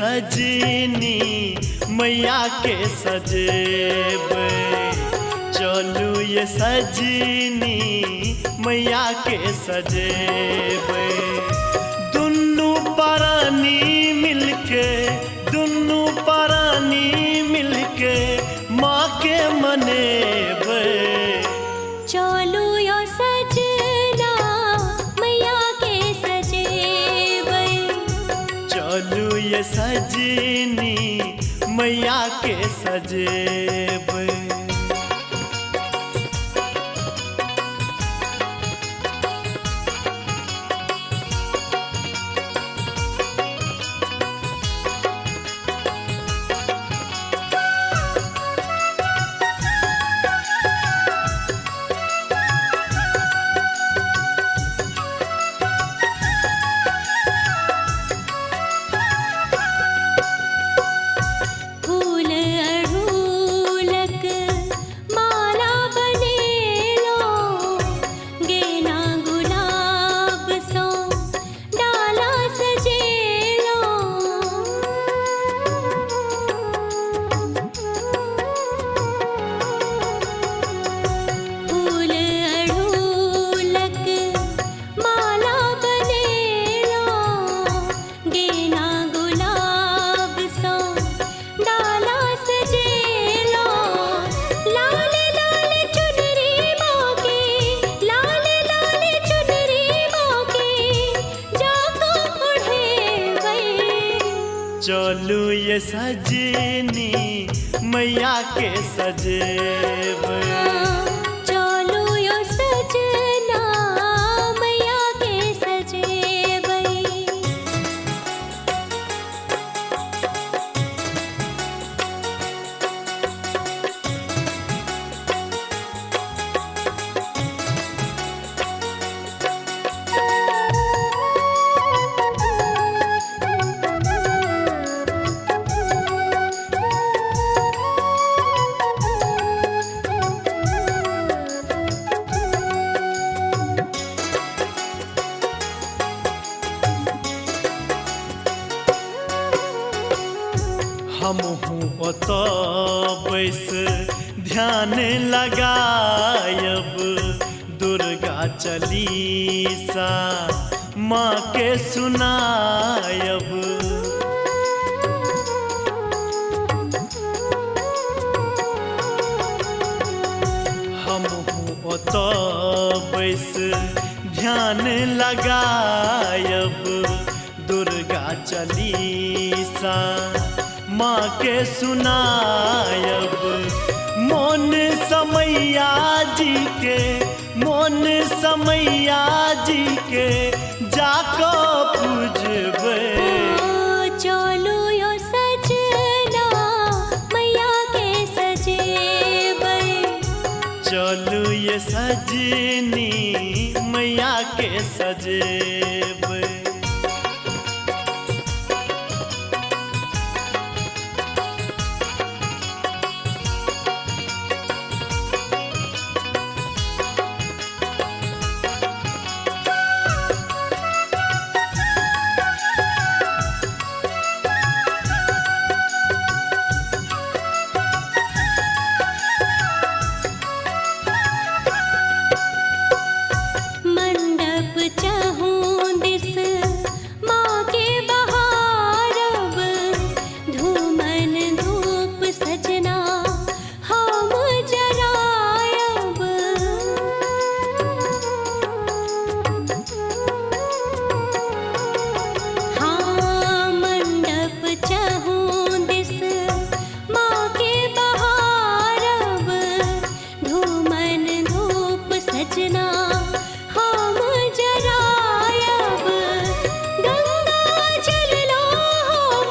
सजनी मैया के सजेबै, चलू ये सजनी मैया के सजेबै। दुन्नू प्राणी मिलके, दुन्नू प्राणी मिलके माँ के मनेबै। चलू यो सजना मैया के सजेबै, चलू ये सजनी मैया के सजेबै। फूल अड़हुलक माला बनेलो, गेना गुलाब सो डाला सजेलो। फूल अड़हुलक माला बनेलो, गेना गुलाब सो डाला सजेलो। लाल लाल चुनरी मोके, लाल लाल चुनरी मोके जाको ओढ़ेबै। चलू ये सजनी मैया के सजेबै। चलू यो सजना मैया के सजेबै। हमहूँ ओतऽ बैस ध्यान लगायब, दुर्गा चालीसा माँ के सुनायब। हमहूँ ओतऽ बैस ध्यान लगायब, दुर्गा चालीसा माँ के सुनायब। मोन समैया जी के, मोन समैया जी के जाको पूजबै। चलू यो सजना मैया के सजेबै, चलू ये सजनी मैया के सजेबै। मंडप चहूँ दिस माँ के बहारब, धूमन धूप सजना हम जरायब। हाँ मंडप चहूँ दिस माँ के बहारब, धूमन धूप सजना हम जरायब। गंगा जल लो हम,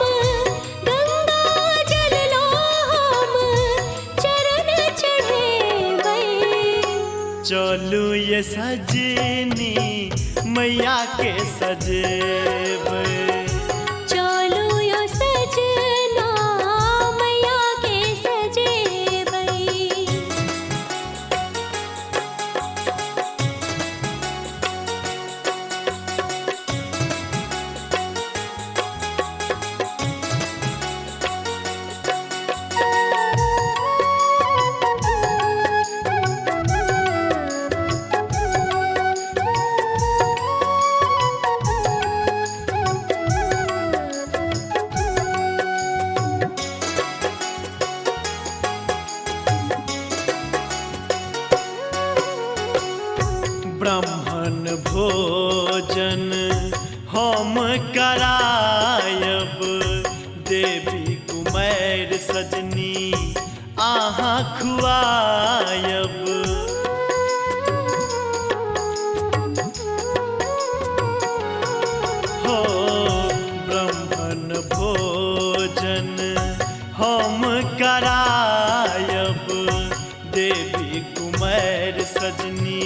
गंगा जल लो हम चरण चढ़ेबै। चलू ये सजनी मैया के सजेबै। चलू यो सजना मैया के सजेबै। भोजन हम करायब देवी कुमार सजनी आहाँ खुआयब। हो ब्राह्मण भोजन हम करायब देवी कुमार सजनी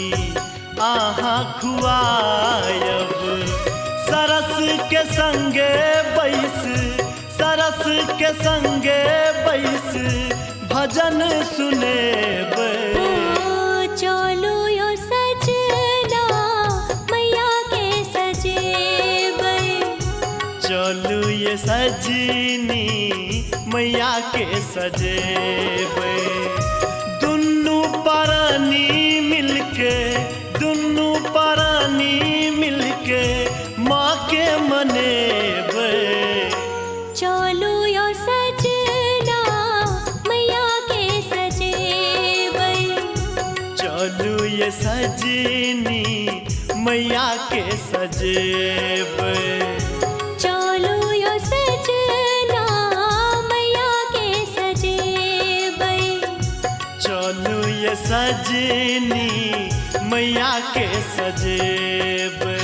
आहाँ खुआयब। सरस के संगे बैस सरस के संगे बैस भजन सुनेब। चलो यो सजना मैया के सजेबै। चलू ये सजनी मैया के सजेबै। दुन्नू प्राणी मिलके दुन्नू प्राणी मिलके माँ के मनेबै। चलो यो सजना मैया के सजेबै। चलू ये सजनी मैया के सजेबै। चलो यो सजना मैया के सजेबै। चलू ये सजनी मैया के सजेबै।